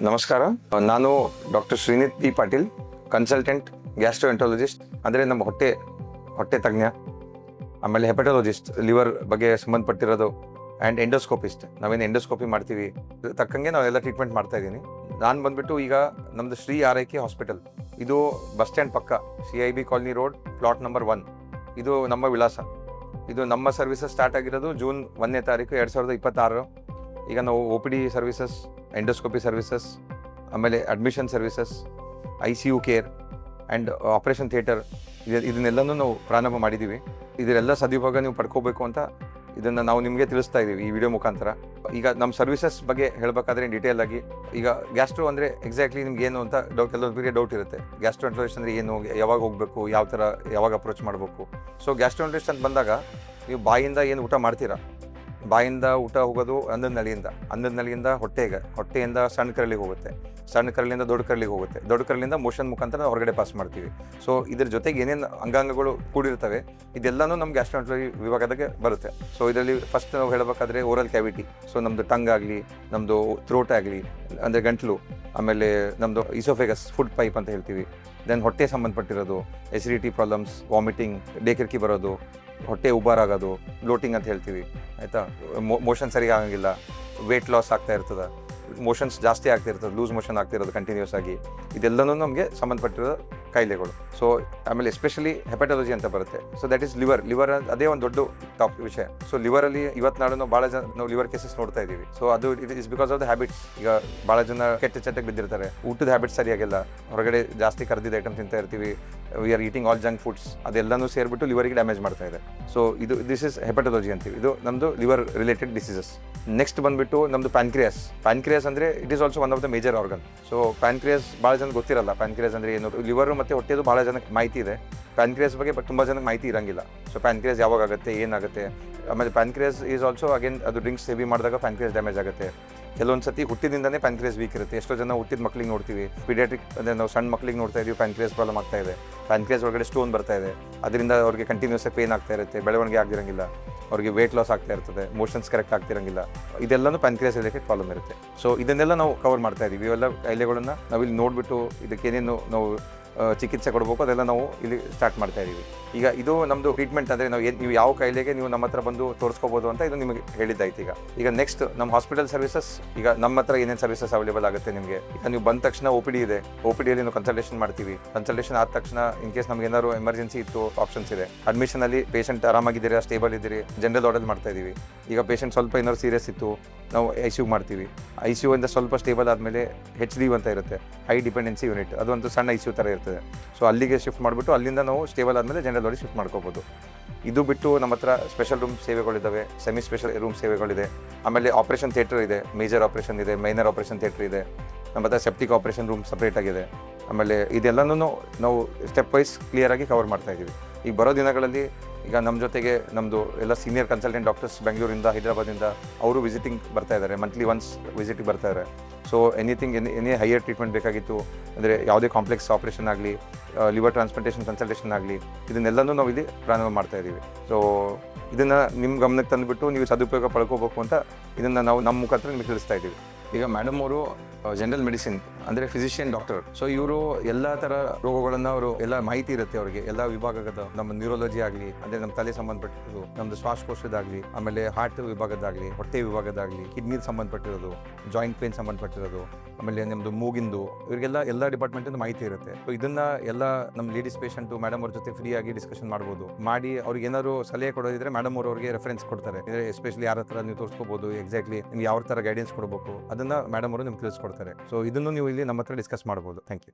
ನಮಸ್ಕಾರ. ನಾನು doctor Srinith P Patil, consultant gastroenterologist. ಅಂದರೆ ನಮ್ಮ ಹೊಟ್ಟೆ ತಜ್ಞ, ಆಮೇಲೆ ಹೆಪಟಾಲಜಿಸ್ಟ್, ಲಿವರ್ ಬಗ್ಗೆ ಸಂಬಂಧಪಟ್ಟಿರೋದು, ಆ್ಯಂಡ್ ಎಂಡೋಸ್ಕೋಪಿಸ್ಟ್. ನಾವೇನು ಎಂಡೋಸ್ಕೋಪಿ ಮಾಡ್ತೀವಿ ತಕ್ಕಂಗೆ ನಾವೆಲ್ಲ ಟ್ರೀಟ್ಮೆಂಟ್ ಮಾಡ್ತಾ ಇದ್ದೀನಿ. ನಾನು ಬಂದುಬಿಟ್ಟು ಈಗ ನಮ್ಮದು ಶ್ರೀ ಆರೈಕೆ ಹಾಸ್ಪಿಟಲ್, ಇದು ಬಸ್ ಸ್ಟ್ಯಾಂಡ್ ಪಕ್ಕ, CIB colony road, plot number 1. ಇದು ನಮ್ಮ ವಿಳಾಸ. ಇದು ನಮ್ಮ ಸರ್ವಿಸಸ್ ಸ್ಟಾರ್ಟ್ ಆಗಿರೋದು ಜೂನ್ 1ನೇ ತಾರೀಕು 2026. ಈಗ ನಾವು OPD ಸರ್ವಿಸಸ್, ಎಂಡೋಸ್ಕೋಪಿ ಸರ್ವಿಸಸ್, ಆಮೇಲೆ admission services, ICU care and operation theatre ಇದನ್ನೆಲ್ಲನೂ ನಾವು ಪ್ರಾರಂಭ ಮಾಡಿದ್ದೀವಿ. ಇದರೆಲ್ಲ ಸದುಪಯೋಗ ನೀವು ಪಡ್ಕೋಬೇಕು ಅಂತ ಇದನ್ನು ನಾವು ನಿಮಗೆ ತಿಳಿಸ್ತಾ ಇದ್ದೀವಿ ಈ ವಿಡಿಯೋ ಮುಖಾಂತರ. ಈಗ ನಮ್ಮ ಸರ್ವಿಸಸ್ ಬಗ್ಗೆ ಹೇಳಬೇಕಾದ್ರೆ ಡೀಟೇಲ್ ಆಗಿ, ಈಗ ಗ್ಯಾಸ್ಟ್ರೋ ಅಂದರೆ ಎಕ್ಸಾಕ್ಟ್ಲಿ ನಿಮ್ಗೆ ಏನು ಅಂತ ಕೆಲವೊಂದು ಡೌಟ್ ಇರುತ್ತೆ. ಗ್ಯಾಸ್ಟ್ರೋಎಂಟ್ರಾಲಜಿಸ್ಟ್ ಅಂದರೆ ಏನು, ಯಾವಾಗ ಹೋಗಬೇಕು, ಯಾವ ಥರ ಯಾವಾಗ ಅಪ್ರೋಚ್ ಮಾಡಬೇಕು. ಸೊ ಗ್ಯಾಸ್ಟ್ರೋಎಂಟ್ರಾಲಜಿಸ್ಟ್ ಅಂತ ಬಂದಾಗ ನೀವು ಬಾಯಿಂದ ಏನು ಊಟ ಮಾಡ್ತೀರಾ, ಬಾಯಿಂದ ಊಟ ಹೋಗೋದು ಅನ್ನದ ನಳಿಯಿಂದ ಹೊಟ್ಟೆಯಿಂದ ಸಣ್ಣ ಕರಳಿಗೆ ಹೋಗುತ್ತೆ, ಸಣ್ಣ ಕರಳಿಂದ ದೊಡ್ಡ ಕರಳಿಗೆ ಹೋಗುತ್ತೆ, ದೊಡ್ಡ ಕರಳಿಂದ ಮೋಷನ್ ಮುಖಾಂತರ ಹೊರಗಡೆ ಪಾಸ್ ಮಾಡ್ತೀವಿ. ಸೊ ಇದ್ರ ಜೊತೆಗೆ ಏನೇನು ಅಂಗಾಂಗಗಳು ಕೂಡಿರ್ತವೆ ಇದೆಲ್ಲನೂ ನಮ್ಮ ಗ್ಯಾಸ್ಟ್ರೋಎಂಟ್ರಾಲಜಿ ವಿಭಾಗದಾಗೆ ಬರುತ್ತೆ. ಸೊ ಇದರಲ್ಲಿ ಫಸ್ಟ್ ನಾವು ಹೇಳಬೇಕಾದ್ರೆ ಓರಲ್ ಕ್ಯಾವಿಟಿ, ಸೊ ನಮ್ಮದು ಟಂಗ್ ಆಗಲಿ, ನಮ್ಮದು ಥ್ರೋಟ್ ಆಗಲಿ ಅಂದರೆ ಗಂಟ್ಲು, ಆಮೇಲೆ ನಮ್ಮದು ಈಸೋಫೆಗಸ್, ಫುಡ್ ಪೈಪ್ ಅಂತ ಹೇಳ್ತೀವಿ. ದೆನ್ ಹೊಟ್ಟೆ ಸಂಬಂಧಪಟ್ಟಿರೋದು, ಎಸಿಡಿಟಿ ಪ್ರಾಬ್ಲಮ್ಸ್, ವಾಮಿಟಿಂಗ್, ಡೇಕರ್ಕಿ ಬರೋದು, ಹೊಟ್ಟೆ ಉಬ್ಬಾರಾಗೋದು, ಬ್ಲೋಟಿಂಗ್ ಅಂತ ಹೇಳ್ತೀವಿ, ಆಯಿತಾ. ಮೋಷನ್ ಸರಿಯಾಗಿ ಆಗಂಗಿಲ್ಲ, ವೇಟ್ ಲಾಸ್ ಆಗ್ತಾ ಇರ್ತದೆ, ಮೋಷನ್ಸ್ ಜಾಸ್ತಿ ಆಗ್ತಿರ್ತದೆ, ಲೂಸ್ ಮೋಷನ್ ಆಗ್ತಿರೋದು ಕಂಟಿನ್ಯೂಸ್ ಆಗಿ, ಇದೆಲ್ಲನೂ ನಮಗೆ ಸಂಬಂಧಪಟ್ಟಿರೋ ಕಾಯಿಲೆಗಳು. ಸೊ ಆಮೇಲೆ ಎಸ್ಪೆಷಲಿ ಹೆಪಟಾಲಜಿ ಅಂತ ಬರುತ್ತೆ. ಸೊ ದಟ್ ಈಸ್ ಲಿವರ್ ಅದೇ ಒಂದು ದೊಡ್ಡ ಟಾಪ್ ವಿಷಯ. ಸೊ ಲಿವರಲ್ಲಿ ಇವತ್ತು ನಾಡು ನಾವು ಭಾಳ ಜನ ನಾವು ಲಿವರ್ ಕೇಸಸ್ ನೋಡ್ತಾ ಇದ್ದೀವಿ. ಸೊ ಅದು it is because of the habits. ಈಗ ಭಾಳ ಜನ ಕೆಟ್ಟ ಚಟಕ್ಕೆ ಬಿದ್ದಿರ್ತಾರೆ, ಊಟದ ಹ್ಯಾಬಿಟ್ಸ್ ಸರಿಯಾಗಿಲ್ಲ, ಹೊರಗಡೆ ಜಾಸ್ತಿ ಕರೆದಿದ್ದ ಐಟಮ್ ತಿಂತಾ ಇರ್ತೀವಿ, we are eating all junk foods, ಅದೆಲ್ಲನೂ ಸೇರಿಬಿಟ್ಟು ಲಿವರಿಗೆ ಡ್ಯಾಮೇಜ್ ಮಾಡ್ತಾ ಇದೆ. ಸೊ ದಿಸ್ ಇಸ್ ಹೆಪಟಾಲಜಿ ಅಂತೀವಿ. ಇದು ನಮ್ಮದು ಲಿವರ್ ರಿಲೇಟೆಡ್ ಡಿಸೀಸಸ್. ನೆಕ್ಸ್ಟ್ ಬಂದುಬಿಟ್ಟು ನಮ್ಮದು ಪ್ಯಾನ್ಕ್ರಿಯಾಸ್ ಅಂದರೆ it is also one of the major organ. So pancreas ಭಾಳ ಜನ ಗೊತ್ತಿರಲ್ಲ, ಪ್ಯಾನ್ಕ್ರಿಯಾಸ್ ಅಂದರೆ ಏನು. ಲಿವರು ಮತ್ತು ಹೊಟ್ಟೆದು ಭಾಳ ಜನಕ್ಕೆ ಮಾಹಿತಿ ಇದೆ, ಪ್ಯಾನ್ಕ್ರಿಯಾಸ್ ಬಗ್ಗೆ ತುಂಬ ಜನಕ್ಕೆ ಮಾಹಿತಿ ಇರಂಗಿಲ್ಲ. ಸೊ ಪ್ಯಾನ್ಕ್ರಿಯಾಸ್ ಯಾವಾಗ ಆಗುತ್ತೆ, ಏನಾಗುತ್ತೆ. ಆಮೇಲೆ ಪ್ಯಾನ್ಕ್ರಿಯಾಸ್ ಈಸ್ ಆಲ್ಸೋ ಅಗೇನ್ ಅದು ಡ್ರಿಂಕ್ಸ್ ಹೆವಿ ಮಾಡಿದಾಗ ಪ್ಯಾನ್ಕ್ರಿಯಾಸ್ ಡ್ಯಾಮೇಜ್ ಆಗುತ್ತೆ. ಕೆಲವೊಂದು ಸತಿ ಹುಟ್ಟಿದಿಂದನೇ ಪ್ಯಾನ್ಕ್ರಿಯಾಸ್ ವೀಕ್ ಇರುತ್ತೆ. ಎಷ್ಟೋ ಜನ ಹುಟ್ಟಿದ ಮಕ್ಳಿಗೆ ನೋಡ್ತೀವಿ, ಪೀಡಿಯಾಟ್ರಿಕ್ ಅಂದರೆ ನಾವು ಸಣ್ಣ ಮಕ್ಳಿಗೆ ನೋಡ್ತಾ ಇದೀವಿ, ಪ್ಯಾನ್ಕ್ರಿಯಾಸ್ ಪ್ರಾಬ್ಲಮ್ ಆಗ್ತಾ ಇದೆ, ಪ್ಯಾನ್ಕ್ರಿಯಾಸ್ ಒಳಗಡೆ ಸ್ಟೋನ್ ಬರ್ತಾ ಇದೆ, ಅದರಿಂದ ಅವ್ರಿಗೆ ಕಂಟಿನ್ಯೂಸ್ ಪೇನ್ ಆಗ್ತಾ ಇರುತ್ತೆ, ಬೆಳವಣಿಗೆ ಆಗಿರಂಗಿಲ್ಲ, ಅವ್ರಿಗೆ ವೇಟ್ ಲಾಸ್ ಆಗ್ತಾ ಇರ್ತದೆ, ಮೋಷನ್ಸ್ ಕರೆಕ್ಟ್ ಆಗ್ತಿರಂಗಿಲ್ಲ. ಇದೆಲ್ಲನೂ ಪ್ಯಾನ್ಕ್ರಿಯಾಸ್ ರಿಲೇಟೆಡ್ ಪ್ರಾಬ್ಲಮ್ ಇರುತ್ತೆ. ಸೊ ಇದನ್ನೆಲ್ಲ ನಾವು ಕವರ್ ಮಾಡ್ತಾ ಇದ್ದೀವಿ. ಇವೆಲ್ಲ ಕಾಯಿಲೆಗಳನ್ನು ನಾವಿಲ್ಲಿ ನೋಡಿಬಿಟ್ಟು ಇದಕ್ಕೇನೇನು ನಾವು ಚಿಕಿತ್ಸೆ ಕೊಡಬೇಕು ಅದೆಲ್ಲ ನಾವು ಇಲ್ಲಿ ಸ್ಟಾರ್ಟ್ ಮಾಡ್ತಾ ಇದ್ದೀವಿ. ಈಗ ಇದು ನಮ್ಮದು ಟ್ರೀಟ್ಮೆಂಟ್ ಅಂದರೆ ನೀವು ಯಾವ ಕಾಯಿಲೆಗೆ ನೀವು ನಮ್ಮ ಹತ್ರ ಬಂದು ತೋರಿಸ್ಕೋಬೋದು ಅಂತ ಇದು ನಿಮಗೆ ಹೇಳಿದ್ದಾಯ್ತು. ಈಗ ನೆಕ್ಸ್ಟ್ ನಮ್ಮ ಹಾಸ್ಪಿಟಲ್ ಸರ್ವಿಸಸ್, ಈಗ ನಮ್ಮ ಹತ್ರ ಏನೇನು ಸರ್ವಿಸಸ್ ಅವೈಲೇಬಲ್ ಆಗುತ್ತೆ ನಿಮಗೆ. ಈಗ ನೀವು ಬಂದ ತಕ್ಷಣ OPD ಇದೆ, OPDಯಲ್ಲಿ ನಾವು ಕನ್ಸಲ್ಟೇಷನ್ ಮಾಡ್ತೀವಿ. ಕನ್ಸಲ್ಟೇಷನ್ ಆದ ತಕ್ಷಣ ಇನ್ ಕೇಸ್ ನಮ್ಗೆ ಏನಾದ್ರು ಎಮರ್ಜೆನ್ಸಿ ಇತ್ತು ಆಪ್ಷನ್ಸ್ ಇದೆ. ಅಡ್ಮಿಷನಲ್ಲಿ ಪೇಷಂಟ್ ಆರಾಮಾಗಿದ್ದೀರಾ, ಸ್ಟೇಬಲ್ ಇದ್ದೀರಿ, ಜನರಲ್ ವಾರ್ಡಲ್ ಮಾಡ್ತಾ ಇದ್ದೀವಿ. ಈಗ ಪೇಷಂಟ್ ಸ್ವಲ್ಪ ಏನಾದ್ರು ಸೀರಿಯಸ್ ಇತ್ತು ನಾವು ICU ಮಾಡ್ತೀವಿ. ICU ಇಂದ ಸ್ವಲ್ಪ ಸ್ಟೇಬಲ್ ಆದಮೇಲೆ HD ಅಂತ ಇರುತ್ತೆ, ಹೈ ಡಿಪೆಂಡೆನ್ಸಿ ಯೂನಿಟ್, ಅದು ಒಂದು ಸಣ್ಣ ICU ಥರ ಇರ್ತದೆ. ಸೊ ಅಲ್ಲಿಗೆ ಶಿಫ್ಟ್ ಮಾಡಿಬಿಟ್ಟು ಅಲ್ಲಿಂದ ನಾವು ಸ್ಟೇಬಲ್ ಆದಮೇಲೆ ಜನರಲ್ ವಾರ್ಡಿಗೆ ಶಿಫ್ಟ್ ಮಾಡ್ಕೋಬೋದು. ಇದು ಬಿಟ್ಟು ನಮ್ಮ ಹತ್ರ ಸ್ಪೆಷಲ್ ರೂಮ್ ಸೇವೆಗಳಿದ್ದಾವೆ, ಸೆಮಿ ಸ್ಪೆಷಲ್ ರೂಮ್ ಸೇವೆಗಳಿದೆ, ಆಮೇಲೆ ಆಪ್ರೇಷನ್ ಥಿಯೇಟರ್ ಇದೆ, ಮೇಜರ್ ಆಪ್ರೇಷನ್ ಇದೆ, ಮೈನರ್ ಆಪ್ರೇಷನ್ ಥಿಯೇಟರ್ ಇದೆ, ನಮ್ಮ ಹತ್ರ ಸೆಪ್ಟಿಕ್ ಆಪ್ರೇಷನ್ ರೂಮ್ ಸಪ್ರೇಟ್ ಆಗಿದೆ. ಆಮೇಲೆ ಇದೆಲ್ಲನೂ ನಾವು ಸ್ಟೆಪ್ ವೈಸ್ ಕ್ಲಿಯರಾಗಿ ಕವರ್ ಮಾಡ್ತಾ ಇದ್ದೀವಿ. ಈಗ ಬರೋ ದಿನಗಳಲ್ಲಿ ಈಗ ನಮ್ಮ ಜೊತೆಗೆ ನಮ್ಮದು ಎಲ್ಲ ಸೀನಿಯರ್ ಕನ್ಸಲ್ಟೆಂಟ್ ಡಾಕ್ಟರ್ಸ್ ಬೆಂಗಳೂರಿಂದ, ಹೈದರಾಬಾದಿಂದ ಅವರು ವಿಸಿಟಿಂಗ್ ಬರ್ತಾ ಇದ್ದಾರೆ, ಮಂತ್ಲಿ ಒನ್ಸ್ ವಿಸಿಟಿಗೆ ಬರ್ತಾ ಇದ್ದಾರೆ. ಸೊ ಎನಿ ಹೈಯರ್ ಟ್ರೀಟ್ಮೆಂಟ್ ಬೇಕಾಗಿತ್ತು ಅಂದರೆ ಯಾವುದೇ ಕಾಂಪ್ಲೆಕ್ಸ್ ಆಪ್ರೇಷನ್ ಆಗಲಿ, ಲಿವರ್ ಟ್ರಾನ್ಸ್ಪ್ಲಾಂಟೇಷನ್ ಕನ್ಸಲ್ಟೇಷನ್ ಆಗಲಿ, ಇದನ್ನೆಲ್ಲನೂ ನಾವು ಇಲ್ಲಿ ಪ್ರಾರಂಭ ಮಾಡ್ತಾ ಇದ್ದೀವಿ. ಸೊ ಇದನ್ನು ನಿಮ್ಮ ಗಮನಕ್ಕೆ ತಂದುಬಿಟ್ಟು ನೀವು ಸದುಪಯೋಗ ಪಡ್ಕೋಬೇಕು ಅಂತ ಇದನ್ನು ನಾವು ನಮ್ಮ ಮುಖಾಂತರ ನಿಮಗೆ ತಿಳಿಸ್ತಾ ಇದ್ದೀವಿ. ಈಗ ಮೇಡಮ್ ಅವರು ಜನರಲ್ ಮೆಡಿಸಿನ್ ಅಂದರೆ ಫಿಸಿಷಿಯನ್ ಡಾಕ್ಟರ್. ಸೊ ಇವರು ಎಲ್ಲ ಥರ ರೋಗಗಳನ್ನು ಅವರು ಎಲ್ಲ ಮಾಹಿತಿ ಇರುತ್ತೆ ಅವರಿಗೆ, ಎಲ್ಲ ವಿಭಾಗದ, ನಮ್ಮ ನ್ಯೂರೋಲಜಿ ಆಗಲಿ ಅಂದರೆ ನಮ್ಮ ತಲೆ ಸಂಬಂಧಪಟ್ಟಿರೋದು, ನಮ್ಮದು ಶ್ವಾಸಕೋಶದಾಗಲಿ, ಆಮೇಲೆ ಹಾರ್ಟ್ ವಿಭಾಗದಾಗಲಿ, ಹೊಟ್ಟೆ ವಿಭಾಗದಾಗಲಿ, ಕಿಡ್ನಿ ಸಂಬಂಧಪಟ್ಟಿರೋದು, ಜಾಯಿಂಟ್ ಪೇನ್ ಸಂಬಂಧಪಟ್ಟಿರೋದು, ಆಮೇಲೆ ನಮ್ಮದು ಮೂಗಿಂದು, ಇವರಿಗೆಲ್ಲ ಎಲ್ಲ ಡಿಪಾರ್ಟ್ಮೆಂಟಿಂದ ಮಾಹಿತಿ ಇರುತ್ತೆ. ಸೊ ಇದನ್ನು ಎಲ್ಲ ನಮ್ಮ ಲೇಡೀಸ್ ಪೇಷಂಟು ಮೇಡಮ್ ಅವ್ರ ಜೊತೆ ಫ್ರೀಯಾಗಿ ಡಿಸ್ಕಷನ್ ಮಾಡ್ಬೋದು. ಮಾಡಿ ಅವ್ರಿಗೆ ಏನಾದ್ರು ಸಲಹೆ ಕೊಡೋದಿದ್ರೆ ಮೇಡಮ್ ಅವ್ರಿಗೆ ರೆಫರೆನ್ಸ್ ಕೊಡ್ತಾರೆ. ಎಸ್ಪೆಷಲಿ ಯಾರ ಹತ್ರ ನೀವು ತೋರಿಸ್ಕೋಬೋದು, ಎಕ್ಸಾಕ್ಟ್ಲಿ ನಿಮ್ಗೆ ಯಾವ ಥರ ಗೈಡೆನ್ಸ್ ಕೊಡಬೇಕು ಅದನ್ನು ಮೇಡಮ್ ಅವರು ನಿಮ್ಗೆ ತಿಳಿಸ್ಕೊಡ್ತಾರೆ. ಸೊ ಇದನ್ನು ನೀವು ಇಲ್ಲಿ ನಮ್ಮ ಹತ್ರ ಡಿಸ್ಕಸ್ ಮಾಡ್ಬೋದು. Thank you.